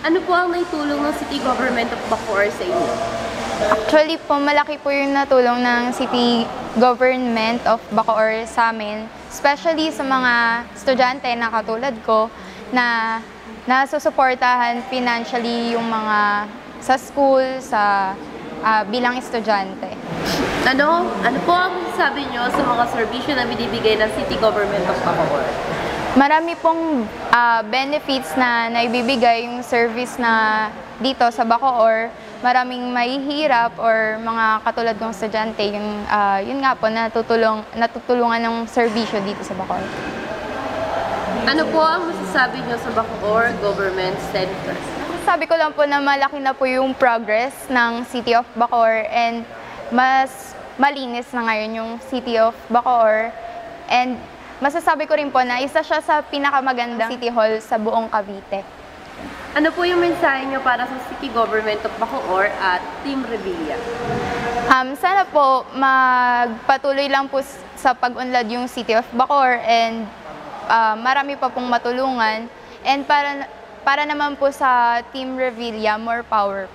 Ano po ang naitulong ng City Government of Bacoor sa inyo? Actually po, malaki po yung natulong ng City Government of Bacoor sa amin, especially sa mga estudyante na katulad ko na nasusuportahan financially yung mga sa school, bilang estudyante. Ano po ang sabi nyo sa mga serbisyo na binibigay ng City Government of Bacoor? Marami pong benefits na naibibigay yung service na dito sa Bacoor. Maraming mahihirap or mga katulad kong estudyante, yun nga po, natutulungan ng serbisyo dito sa Bacoor. Ano po ang masasabi nyo sa Bacoor Government Center? Sabi ko lang po na malaki na po yung progress ng City of Bacoor and mas malinis na ngayon yung City of Bacoor. And masasabi ko rin po na isa siya sa pinakamagandang City Hall sa buong Cavite. Ano po yung mensahe nyo para sa City Government of Bacoor at Team Revilla? Sana po magpatuloy lang po sa pag-unlad yung City of Bacoor and marami pa pong matulungan. And para naman po sa Team Revilla, more power.